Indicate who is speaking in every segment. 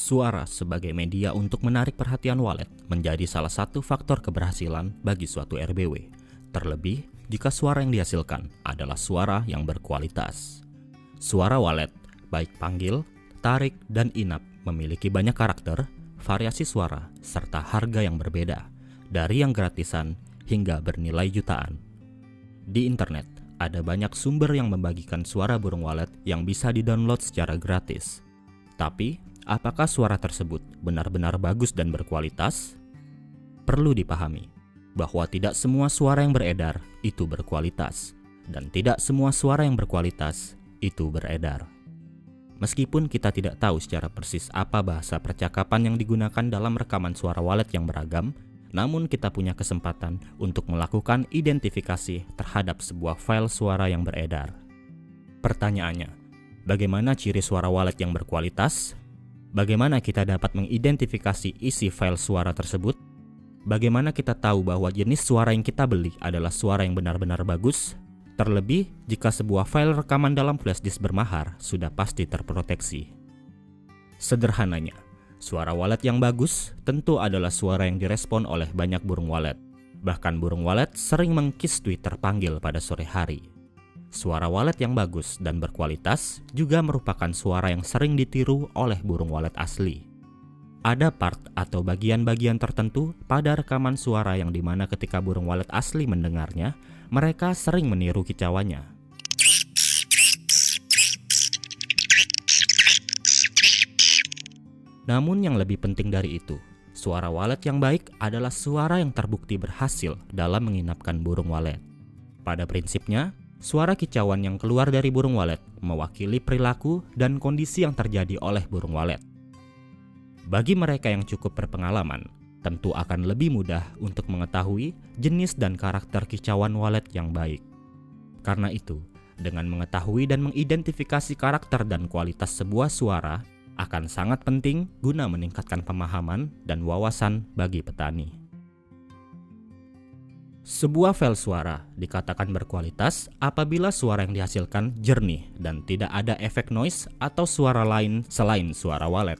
Speaker 1: Suara sebagai media untuk menarik perhatian walet menjadi salah satu faktor keberhasilan bagi suatu RBW. Terlebih jika suara yang dihasilkan adalah suara yang berkualitas. Suara walet, baik panggil, tarik, dan inap memiliki banyak karakter, variasi suara, serta harga yang berbeda, dari yang gratisan hingga bernilai jutaan. Di internet, ada banyak sumber yang membagikan suara burung walet yang bisa di-download secara gratis. Tapi, apakah suara tersebut benar-benar bagus dan berkualitas? Perlu dipahami bahwa tidak semua suara yang beredar itu berkualitas, dan tidak semua suara yang berkualitas itu beredar. Meskipun kita tidak tahu secara persis apa bahasa percakapan yang digunakan dalam rekaman suara walet yang beragam, namun kita punya kesempatan untuk melakukan identifikasi terhadap sebuah file suara yang beredar. Pertanyaannya, bagaimana ciri suara walet yang berkualitas? Bagaimana kita dapat mengidentifikasi isi file suara tersebut? Bagaimana kita tahu bahwa jenis suara yang kita beli adalah suara yang benar-benar bagus? Terlebih jika sebuah file rekaman dalam flash disk bermahar sudah pasti terproteksi. Sederhananya, suara walet yang bagus tentu adalah suara yang direspon oleh banyak burung walet. Bahkan burung walet sering mengkiss Twitter panggil pada sore hari. Suara walet yang bagus dan berkualitas juga merupakan suara yang sering ditiru oleh burung walet asli. Ada part atau bagian-bagian tertentu pada rekaman suara yang dimana ketika burung walet asli mendengarnya, mereka sering meniru kicauannya. Namun yang lebih penting dari itu, suara walet yang baik adalah suara yang terbukti berhasil dalam menginapkan burung walet. Pada prinsipnya, suara kicauan yang keluar dari burung walet mewakili perilaku dan kondisi yang terjadi oleh burung walet. Bagi mereka yang cukup berpengalaman, tentu akan lebih mudah untuk mengetahui jenis dan karakter kicauan walet yang baik. Karena itu, dengan mengetahui dan mengidentifikasi karakter dan kualitas sebuah suara akan sangat penting guna meningkatkan pemahaman dan wawasan bagi petani. Sebuah file suara dikatakan berkualitas apabila suara yang dihasilkan jernih dan tidak ada efek noise atau suara lain selain suara walet.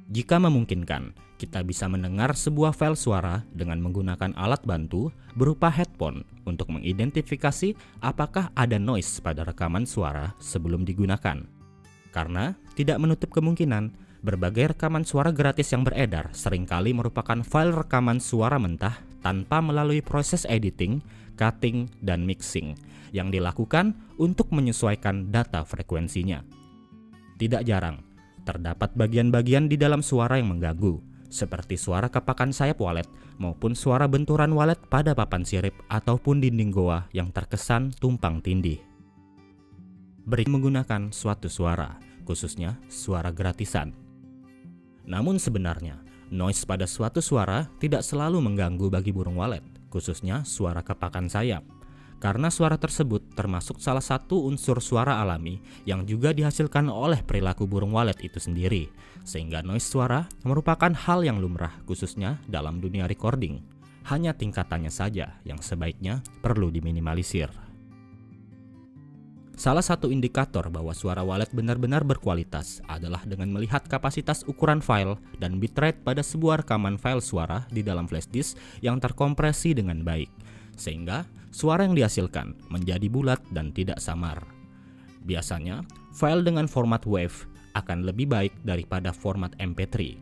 Speaker 1: Jika memungkinkan, kita bisa mendengar sebuah file suara dengan menggunakan alat bantu berupa headphone untuk mengidentifikasi apakah ada noise pada rekaman suara sebelum digunakan. Karena tidak menutup kemungkinan, berbagai rekaman suara gratis yang beredar seringkali merupakan file rekaman suara mentah tanpa melalui proses editing, cutting, dan mixing yang dilakukan untuk menyesuaikan data frekuensinya. Tidak jarang, terdapat bagian-bagian di dalam suara yang mengganggu, seperti suara kepakan sayap walet maupun suara benturan walet pada papan sirip ataupun dinding goa yang terkesan tumpang tindih. Beri menggunakan suatu suara, khususnya suara gratisan. Namun sebenarnya, noise pada suatu suara tidak selalu mengganggu bagi burung walet, khususnya suara kepakan sayap. Karena suara tersebut termasuk salah satu unsur suara alami yang juga dihasilkan oleh perilaku burung walet itu sendiri, sehingga noise suara merupakan hal yang lumrah khususnya dalam dunia recording. Hanya tingkatannya saja yang sebaiknya perlu diminimalisir. Salah satu indikator bahwa suara walet benar-benar berkualitas adalah dengan melihat kapasitas ukuran file dan bitrate pada sebuah rekaman file suara di dalam flash disk yang terkompresi dengan baik, sehingga suara yang dihasilkan menjadi bulat dan tidak samar. Biasanya, file dengan format WAV akan lebih baik daripada format MP3.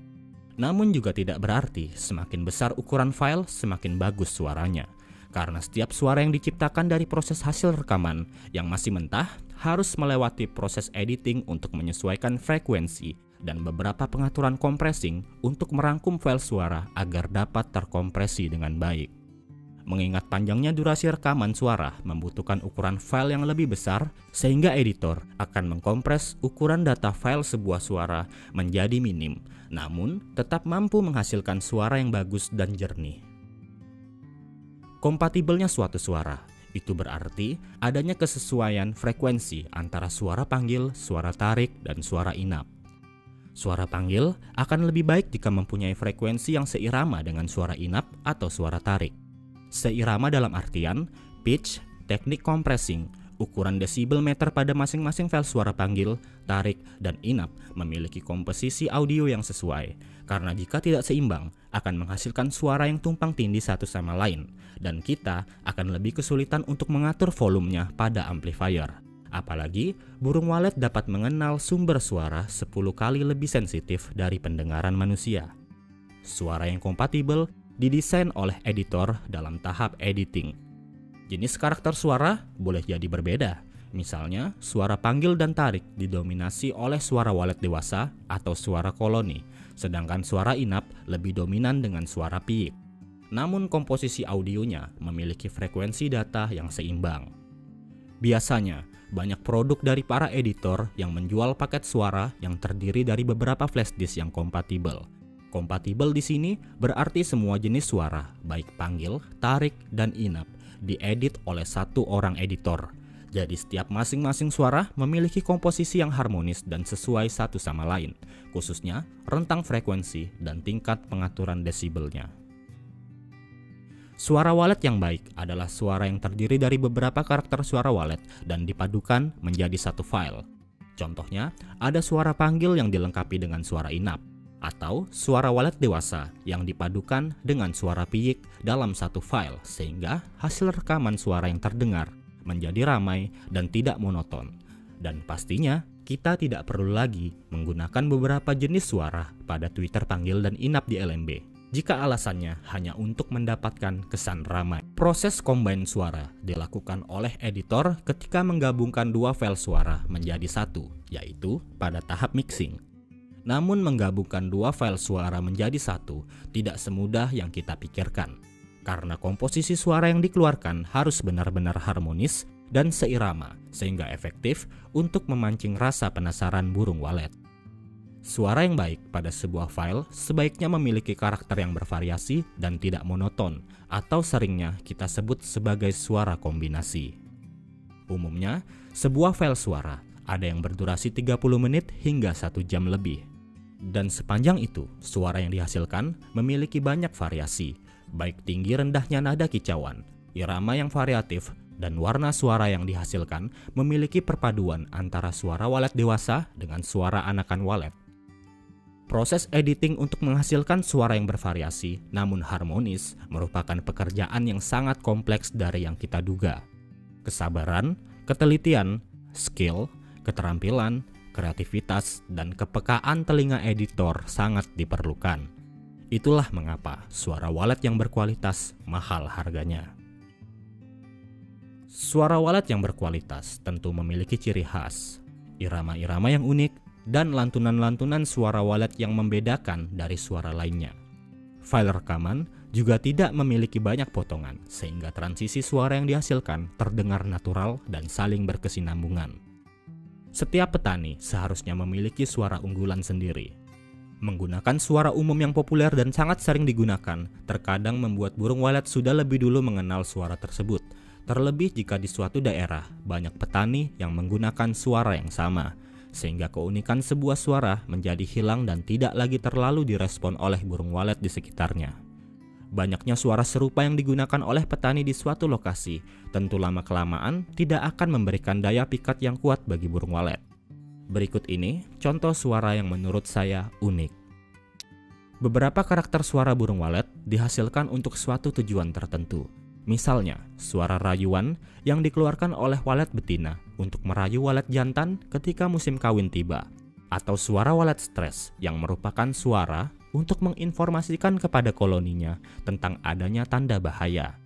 Speaker 1: Namun juga tidak berarti semakin besar ukuran file semakin bagus suaranya. Karena setiap suara yang diciptakan dari proses hasil rekaman yang masih mentah harus melewati proses editing untuk menyesuaikan frekuensi dan beberapa pengaturan compressing untuk merangkum file suara agar dapat terkompresi dengan baik. Mengingat panjangnya durasi rekaman suara membutuhkan ukuran file yang lebih besar, sehingga editor akan mengkompres ukuran data file sebuah suara menjadi minim, namun tetap mampu menghasilkan suara yang bagus dan jernih. Kompatibelnya suatu suara, itu berarti adanya kesesuaian frekuensi antara suara panggil, suara tarik, dan suara inap. Suara panggil akan lebih baik jika mempunyai frekuensi yang seirama dengan suara inap atau suara tarik. Seirama dalam artian pitch, teknik compressing, ukuran desibel meter pada masing-masing file suara panggil, tarik, dan inap memiliki komposisi audio yang sesuai. Karena jika tidak seimbang, akan menghasilkan suara yang tumpang tindih satu sama lain, dan kita akan lebih kesulitan untuk mengatur volumenya pada amplifier. Apalagi, burung walet dapat mengenal sumber suara 10 kali lebih sensitif dari pendengaran manusia. Suara yang kompatibel didesain oleh editor dalam tahap editing. Jenis karakter suara boleh jadi berbeda. Misalnya, suara panggil dan tarik didominasi oleh suara walet dewasa atau suara koloni, sedangkan suara inap lebih dominan dengan suara piyik. Namun komposisi audionya memiliki frekuensi data yang seimbang. Biasanya, banyak produk dari para editor yang menjual paket suara yang terdiri dari beberapa flashdisk yang kompatibel. Kompatibel di sini berarti semua jenis suara, baik panggil, tarik, dan inap, diedit oleh satu orang editor. Jadi setiap masing-masing suara memiliki komposisi yang harmonis dan sesuai satu sama lain, khususnya rentang frekuensi dan tingkat pengaturan desibelnya. Suara walet yang baik adalah suara yang terdiri dari beberapa karakter suara walet dan dipadukan menjadi satu file. Contohnya, ada suara panggil yang dilengkapi dengan suara inap, atau suara walet dewasa yang dipadukan dengan suara piyik dalam satu file, sehingga hasil rekaman suara yang terdengar menjadi ramai dan tidak monoton. Dan pastinya, kita tidak perlu lagi menggunakan beberapa jenis suara pada Twitter panggil dan inap di LMB, jika alasannya hanya untuk mendapatkan kesan ramai. Proses combine suara dilakukan oleh editor ketika menggabungkan dua file suara menjadi satu, yaitu pada tahap mixing. Namun menggabungkan dua file suara menjadi satu tidak semudah yang kita pikirkan, karena komposisi suara yang dikeluarkan harus benar-benar harmonis dan seirama, sehingga efektif untuk memancing rasa penasaran burung walet. Suara yang baik pada sebuah file sebaiknya memiliki karakter yang bervariasi dan tidak monoton, atau seringnya kita sebut sebagai suara kombinasi. Umumnya, sebuah file suara ada yang berdurasi 30 menit hingga 1 jam lebih. Dan sepanjang itu, suara yang dihasilkan memiliki banyak variasi, baik tinggi rendahnya nada kicauan, irama yang variatif, dan warna suara yang dihasilkan memiliki perpaduan antara suara walet dewasa dengan suara anakan walet. Proses editing untuk menghasilkan suara yang bervariasi namun harmonis merupakan pekerjaan yang sangat kompleks dari yang kita duga. Kesabaran, ketelitian, skill, keterampilan, kreativitas, dan kepekaan telinga editor sangat diperlukan. Itulah mengapa suara walet yang berkualitas mahal harganya. Suara walet yang berkualitas tentu memiliki ciri khas, irama-irama yang unik, dan lantunan-lantunan suara walet yang membedakan dari suara lainnya. File rekaman juga tidak memiliki banyak potongan, sehingga transisi suara yang dihasilkan terdengar natural dan saling berkesinambungan. Setiap petani seharusnya memiliki suara unggulan sendiri. Menggunakan suara umum yang populer dan sangat sering digunakan, terkadang membuat burung walet sudah lebih dulu mengenal suara tersebut. Terlebih jika di suatu daerah banyak petani yang menggunakan suara yang sama, sehingga keunikan sebuah suara menjadi hilang dan tidak lagi terlalu direspon oleh burung walet di sekitarnya. Banyaknya suara serupa yang digunakan oleh petani di suatu lokasi tentu lama-kelamaan tidak akan memberikan daya pikat yang kuat bagi burung walet. Berikut ini contoh suara yang menurut saya unik. Beberapa karakter suara burung walet dihasilkan untuk suatu tujuan tertentu. Misalnya, suara rayuan yang dikeluarkan oleh walet betina untuk merayu walet jantan ketika musim kawin tiba, atau suara walet stres yang merupakan suara untuk menginformasikan kepada koloninya tentang adanya tanda bahaya.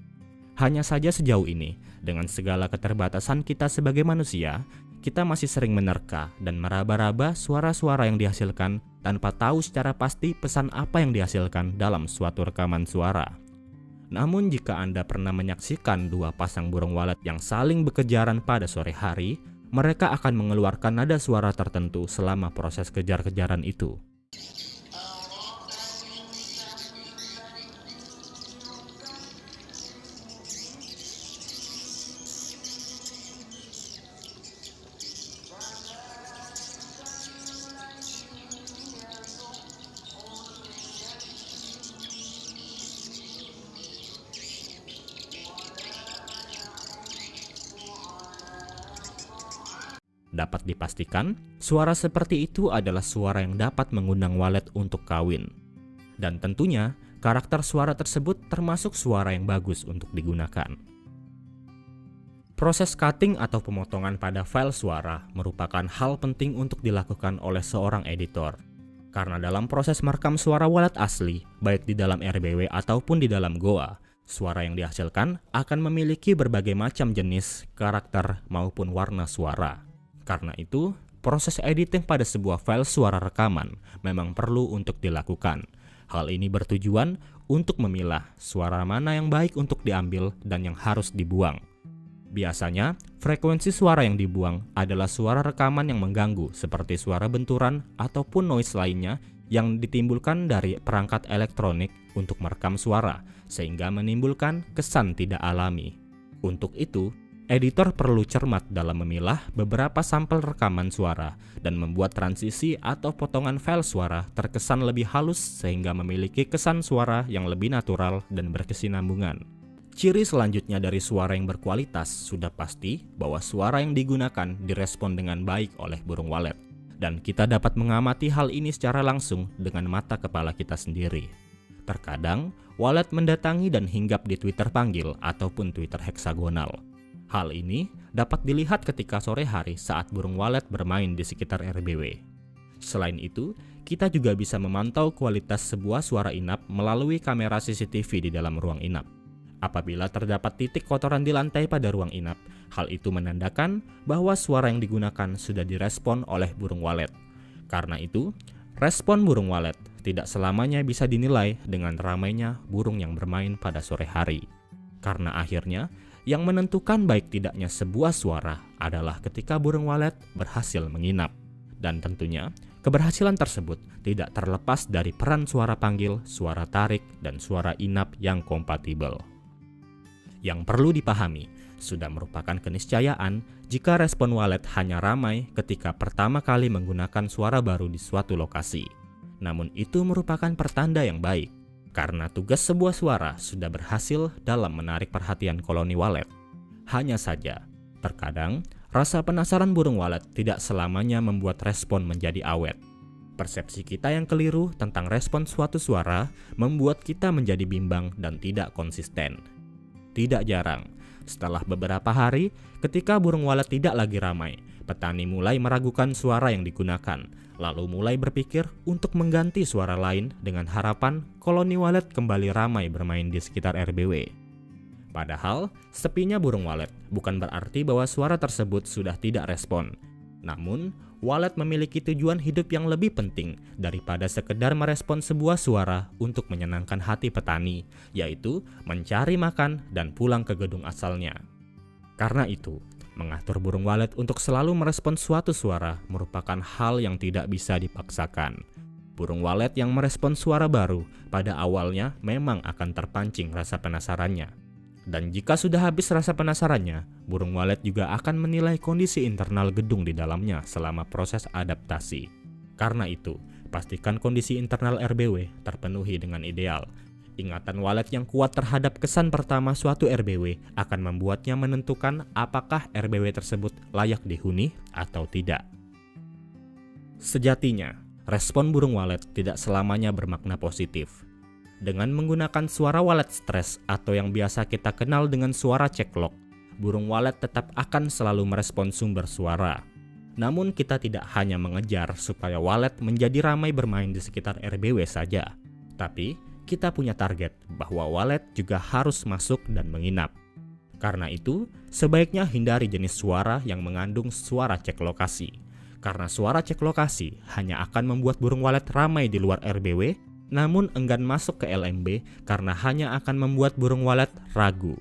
Speaker 1: Hanya saja sejauh ini, dengan segala keterbatasan kita sebagai manusia, kita masih sering menerka dan meraba-raba suara-suara yang dihasilkan tanpa tahu secara pasti pesan apa yang dihasilkan dalam suatu rekaman suara. Namun jika Anda pernah menyaksikan dua pasang burung walet yang saling berkejaran pada sore hari, mereka akan mengeluarkan nada suara tertentu selama proses kejar-kejaran itu. Dapat dipastikan, suara seperti itu adalah suara yang dapat mengundang walet untuk kawin. Dan tentunya, karakter suara tersebut termasuk suara yang bagus untuk digunakan. Proses cutting atau pemotongan pada file suara merupakan hal penting untuk dilakukan oleh seorang editor. Karena dalam proses merekam suara walet asli, baik di dalam RBW ataupun di dalam Goa, suara yang dihasilkan akan memiliki berbagai macam jenis, karakter, maupun warna suara. Karena itu, proses editing pada sebuah file suara rekaman memang perlu untuk dilakukan. Hal ini bertujuan untuk memilah suara mana yang baik untuk diambil dan yang harus dibuang. Biasanya, frekuensi suara yang dibuang adalah suara rekaman yang mengganggu seperti suara benturan ataupun noise lainnya yang ditimbulkan dari perangkat elektronik untuk merekam suara, sehingga menimbulkan kesan tidak alami. Untuk itu, editor perlu cermat dalam memilah beberapa sampel rekaman suara dan membuat transisi atau potongan file suara terkesan lebih halus sehingga memiliki kesan suara yang lebih natural dan berkesinambungan. Ciri selanjutnya dari suara yang berkualitas sudah pasti bahwa suara yang digunakan direspon dengan baik oleh burung walet. Dan kita dapat mengamati hal ini secara langsung dengan mata kepala kita sendiri. Terkadang, walet mendatangi dan hinggap di Twitter panggil ataupun Twitter heksagonal. Hal ini dapat dilihat ketika sore hari saat burung walet bermain di sekitar RBW. Selain itu, kita juga bisa memantau kualitas sebuah suara inap melalui kamera CCTV di dalam ruang inap. Apabila terdapat titik kotoran di lantai pada ruang inap, hal itu menandakan bahwa suara yang digunakan sudah direspon oleh burung walet. Karena itu, respon burung walet tidak selamanya bisa dinilai dengan ramainya burung yang bermain pada sore hari. Karena akhirnya, yang menentukan baik tidaknya sebuah suara adalah ketika burung walet berhasil menginap. Dan tentunya, keberhasilan tersebut tidak terlepas dari peran suara panggil, suara tarik, dan suara inap yang kompatibel. Yang perlu dipahami, sudah merupakan keniscayaan jika respon walet hanya ramai ketika pertama kali menggunakan suara baru di suatu lokasi. Namun itu merupakan pertanda yang baik, karena tugas sebuah suara sudah berhasil dalam menarik perhatian koloni walet. Hanya saja, terkadang rasa penasaran burung walet tidak selamanya membuat respon menjadi awet. Persepsi kita yang keliru tentang respon suatu suara membuat kita menjadi bimbang dan tidak konsisten. Tidak jarang, setelah beberapa hari, ketika burung walet tidak lagi ramai, petani mulai meragukan suara yang digunakan, lalu mulai berpikir untuk mengganti suara lain dengan harapan koloni walet kembali ramai bermain di sekitar RBW. Padahal, sepinya burung walet bukan berarti bahwa suara tersebut sudah tidak respon. Namun, walet memiliki tujuan hidup yang lebih penting daripada sekedar merespon sebuah suara untuk menyenangkan hati petani, yaitu mencari makan dan pulang ke gedung asalnya. Karena itu, mengatur burung walet untuk selalu merespon suatu suara merupakan hal yang tidak bisa dipaksakan. Burung walet yang merespon suara baru pada awalnya memang akan terpancing rasa penasarannya. Dan jika sudah habis rasa penasarannya, burung walet juga akan menilai kondisi internal gedung di dalamnya selama proses adaptasi. Karena itu, pastikan kondisi internal RBW terpenuhi dengan ideal. Ingatan walet yang kuat terhadap kesan pertama suatu RBW akan membuatnya menentukan apakah RBW tersebut layak dihuni atau tidak. Sejatinya, respon burung walet tidak selamanya bermakna positif. Dengan menggunakan suara walet stres atau yang biasa kita kenal dengan suara ceklok, burung walet tetap akan selalu merespon sumber suara. Namun kita tidak hanya mengejar supaya walet menjadi ramai bermain di sekitar RBW saja, tapi kita punya target bahwa walet juga harus masuk dan menginap. Karena itu, sebaiknya hindari jenis suara yang mengandung suara cek lokasi. Karena suara cek lokasi hanya akan membuat burung walet ramai di luar RBW, namun enggan masuk ke LMB karena hanya akan membuat burung walet ragu.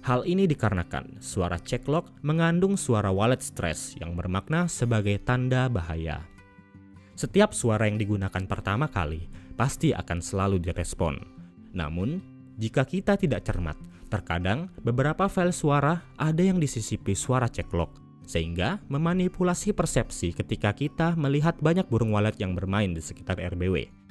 Speaker 1: Hal ini dikarenakan suara ceklok mengandung suara walet stres yang bermakna sebagai tanda bahaya. Setiap suara yang digunakan pertama kali pasti akan selalu direspon. Namun, jika kita tidak cermat, terkadang beberapa file suara ada yang disisipi suara ceklok, sehingga memanipulasi persepsi ketika kita melihat banyak burung walet yang bermain di sekitar RBW.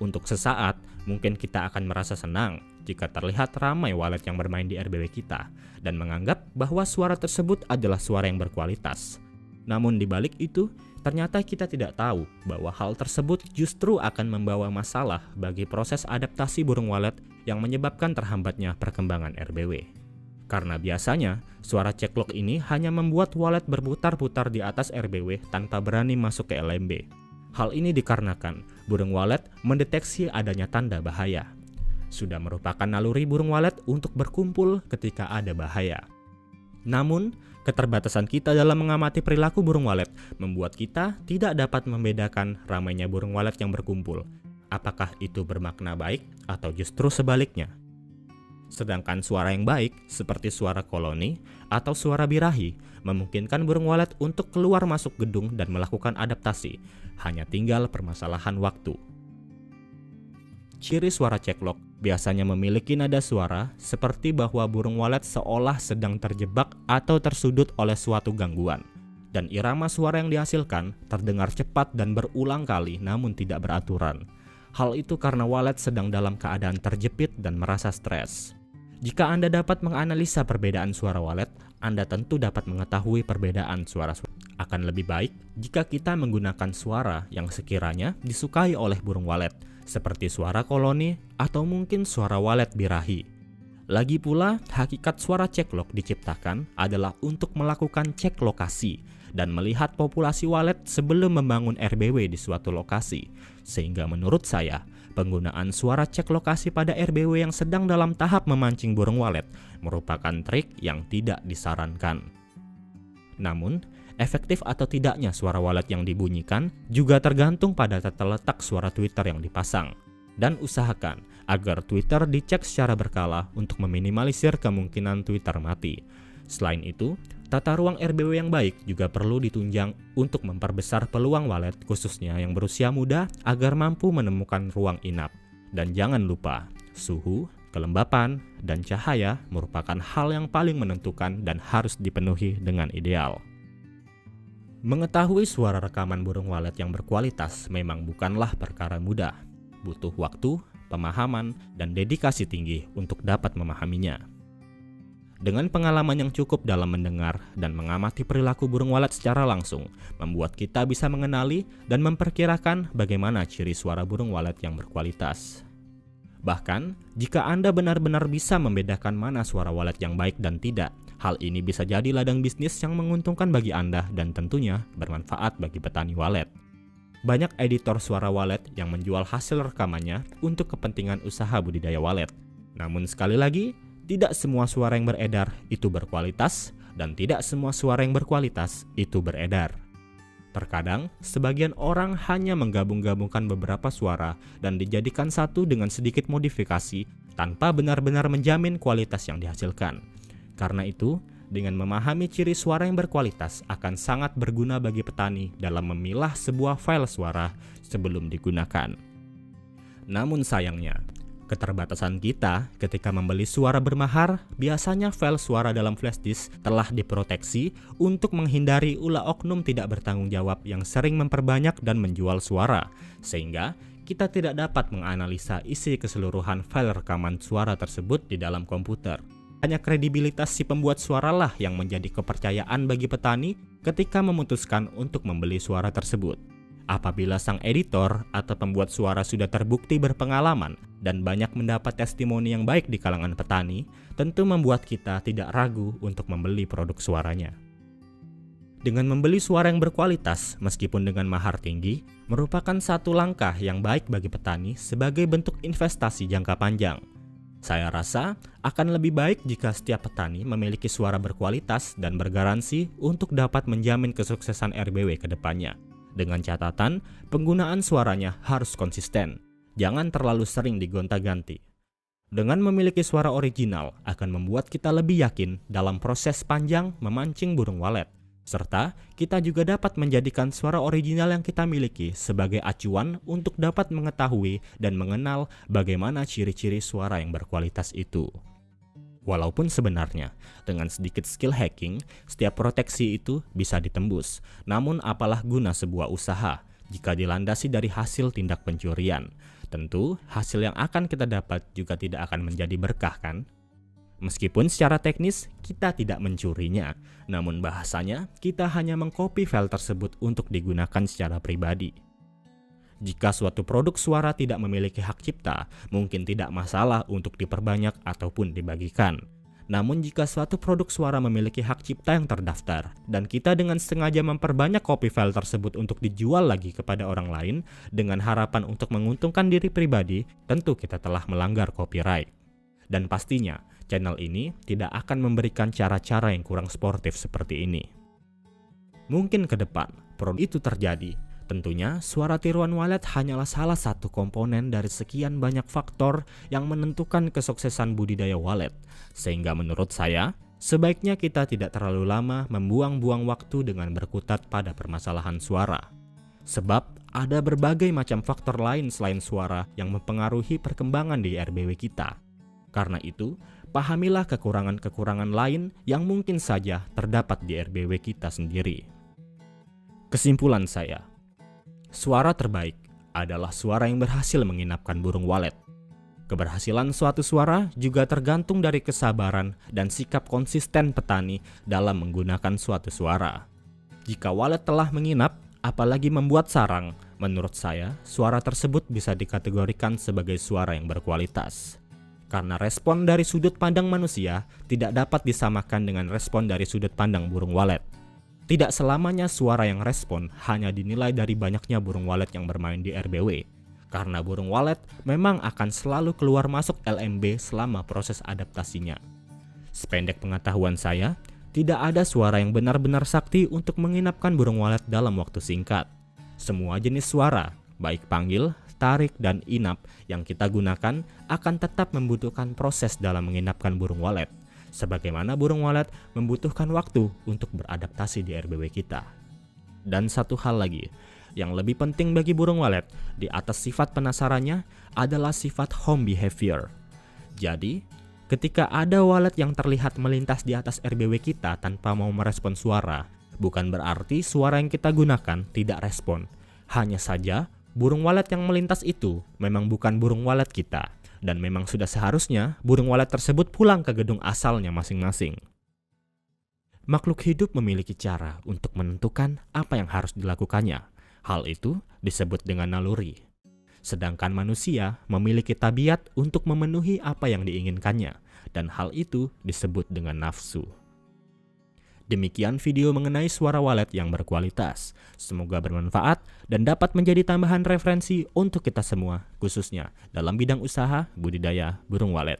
Speaker 1: Untuk sesaat, mungkin kita akan merasa senang jika terlihat ramai walet yang bermain di RBW kita dan menganggap bahwa suara tersebut adalah suara yang berkualitas. Namun di balik itu, ternyata kita tidak tahu bahwa hal tersebut justru akan membawa masalah bagi proses adaptasi burung walet yang menyebabkan terhambatnya perkembangan RBW. Karena biasanya, suara ceklok ini hanya membuat walet berputar-putar di atas RBW tanpa berani masuk ke LMB. Hal ini dikarenakan burung walet mendeteksi adanya tanda bahaya. Sudah merupakan naluri burung walet untuk berkumpul ketika ada bahaya. Namun, keterbatasan kita dalam mengamati perilaku burung walet membuat kita tidak dapat membedakan ramainya burung walet yang berkumpul. Apakah itu bermakna baik atau justru sebaliknya? Sedangkan suara yang baik, seperti suara koloni atau suara birahi, memungkinkan burung walet untuk keluar masuk gedung dan melakukan adaptasi. Hanya tinggal permasalahan waktu. Ciri suara ceklok biasanya memiliki nada suara seperti bahwa burung walet seolah sedang terjebak atau tersudut oleh suatu gangguan. Dan irama suara yang dihasilkan terdengar cepat dan berulang kali namun tidak beraturan. Hal itu karena walet sedang dalam keadaan terjepit dan merasa stres. Jika Anda dapat menganalisa perbedaan suara walet, Anda tentu dapat mengetahui perbedaan suara. Akan lebih baik jika kita menggunakan suara yang sekiranya disukai oleh burung walet, seperti suara koloni atau mungkin suara walet birahi. Lagi pula, hakikat suara ceklok diciptakan adalah untuk melakukan cek lokasi dan melihat populasi walet sebelum membangun RBW di suatu lokasi. Sehingga menurut saya, penggunaan suara cek lokasi pada RBW yang sedang dalam tahap memancing burung walet merupakan trik yang tidak disarankan. Namun, efektif atau tidaknya suara walet yang dibunyikan juga tergantung pada tata letak suara Twitter yang dipasang. Dan usahakan agar Twitter dicek secara berkala untuk meminimalisir kemungkinan Twitter mati. Selain itu, tata ruang RBW yang baik juga perlu ditunjang untuk memperbesar peluang walet khususnya yang berusia muda agar mampu menemukan ruang inap. Dan jangan lupa, suhu, kelembapan, dan cahaya merupakan hal yang paling menentukan dan harus dipenuhi dengan ideal. Mengetahui suara rekaman burung walet yang berkualitas memang bukanlah perkara mudah. Butuh waktu, pemahaman, dan dedikasi tinggi untuk dapat memahaminya. Dengan pengalaman yang cukup dalam mendengar dan mengamati perilaku burung walet secara langsung, membuat kita bisa mengenali dan memperkirakan bagaimana ciri suara burung walet yang berkualitas. Bahkan, jika Anda benar-benar bisa membedakan mana suara walet yang baik dan tidak, hal ini bisa jadi ladang bisnis yang menguntungkan bagi Anda dan tentunya bermanfaat bagi petani walet. Banyak editor suara walet yang menjual hasil rekamannya untuk kepentingan usaha budidaya walet. Namun sekali lagi, tidak semua suara yang beredar itu berkualitas dan tidak semua suara yang berkualitas itu beredar. Terkadang, sebagian orang hanya menggabung-gabungkan beberapa suara dan dijadikan satu dengan sedikit modifikasi tanpa benar-benar menjamin kualitas yang dihasilkan. Karena itu, dengan memahami ciri suara yang berkualitas akan sangat berguna bagi petani dalam memilah sebuah file suara sebelum digunakan. Namun sayangnya, keterbatasan kita ketika membeli suara bermahar, biasanya file suara dalam flash disk telah diproteksi untuk menghindari ulah oknum tidak bertanggung jawab yang sering memperbanyak dan menjual suara, sehingga kita tidak dapat menganalisa isi keseluruhan file rekaman suara tersebut di dalam komputer. Hanya kredibilitas si pembuat suara lah yang menjadi kepercayaan bagi petani ketika memutuskan untuk membeli suara tersebut. Apabila sang editor atau pembuat suara sudah terbukti berpengalaman dan banyak mendapat testimoni yang baik di kalangan petani, tentu membuat kita tidak ragu untuk membeli produk suaranya. Dengan membeli suara yang berkualitas, meskipun dengan mahar tinggi, merupakan satu langkah yang baik bagi petani sebagai bentuk investasi jangka panjang. Saya rasa akan lebih baik jika setiap petani memiliki suara berkualitas dan bergaransi untuk dapat menjamin kesuksesan RBW ke depannya. Dengan catatan, penggunaan suaranya harus konsisten. Jangan terlalu sering digonta-ganti. Dengan memiliki suara original akan membuat kita lebih yakin dalam proses panjang memancing burung walet. Serta kita juga dapat menjadikan suara original yang kita miliki sebagai acuan untuk dapat mengetahui dan mengenal bagaimana ciri-ciri suara yang berkualitas itu. Walaupun sebenarnya dengan sedikit skill hacking, setiap proteksi itu bisa ditembus. Namun apalah guna sebuah usaha jika dilandasi dari hasil tindak pencurian? Tentu hasil yang akan kita dapat juga tidak akan menjadi berkah, kan? Meskipun secara teknis kita tidak mencurinya, namun bahasanya kita hanya mengcopy file tersebut untuk digunakan secara pribadi. Jika suatu produk suara tidak memiliki hak cipta, mungkin tidak masalah untuk diperbanyak ataupun dibagikan. Namun jika suatu produk suara memiliki hak cipta yang terdaftar, dan kita dengan sengaja memperbanyak copy file tersebut untuk dijual lagi kepada orang lain dengan harapan untuk menguntungkan diri pribadi, tentu kita telah melanggar copyright. Dan pastinya, channel ini tidak akan memberikan cara-cara yang kurang sportif seperti ini. Mungkin ke depan, produk itu terjadi. Tentunya, suara tiruan walet hanyalah salah satu komponen dari sekian banyak faktor yang menentukan kesuksesan budidaya walet. Sehingga menurut saya, sebaiknya kita tidak terlalu lama membuang-buang waktu dengan berkutat pada permasalahan suara. Sebab, ada berbagai macam faktor lain selain suara yang mempengaruhi perkembangan di RBW kita. Karena itu, pahamilah kekurangan-kekurangan lain yang mungkin saja terdapat di RBW kita sendiri. Kesimpulan saya, suara terbaik adalah suara yang berhasil menginapkan burung walet. Keberhasilan suatu suara juga tergantung dari kesabaran dan sikap konsisten petani dalam menggunakan suatu suara. Jika walet telah menginap, apalagi membuat sarang, menurut saya, suara tersebut bisa dikategorikan sebagai suara yang berkualitas. Karena respon dari sudut pandang manusia tidak dapat disamakan dengan respon dari sudut pandang burung walet. Tidak selamanya suara yang respon hanya dinilai dari banyaknya burung walet yang bermain di RBW. Karena burung walet memang akan selalu keluar masuk LMB selama proses adaptasinya. Sependek pengetahuan saya, tidak ada suara yang benar-benar sakti untuk menginapkan burung walet dalam waktu singkat. Semua jenis suara, baik panggil, tarik, dan inap yang kita gunakan akan tetap membutuhkan proses dalam menginapkan burung walet. Sebagaimana burung walet membutuhkan waktu untuk beradaptasi di RBW kita. Dan satu hal lagi, yang lebih penting bagi burung walet di atas sifat penasarannya adalah sifat home behavior. Jadi, ketika ada walet yang terlihat melintas di atas RBW kita tanpa mau merespon suara, bukan berarti suara yang kita gunakan tidak respon. Hanya saja, burung walet yang melintas itu memang bukan burung walet kita. Dan memang sudah seharusnya burung walet tersebut pulang ke gedung asalnya masing-masing. Makhluk hidup memiliki cara untuk menentukan apa yang harus dilakukannya. Hal itu disebut dengan naluri. Sedangkan manusia memiliki tabiat untuk memenuhi apa yang diinginkannya, dan hal itu disebut dengan nafsu. Demikian video mengenai suara walet yang berkualitas. Semoga bermanfaat dan dapat menjadi tambahan referensi untuk kita semua, khususnya dalam bidang usaha budidaya burung walet.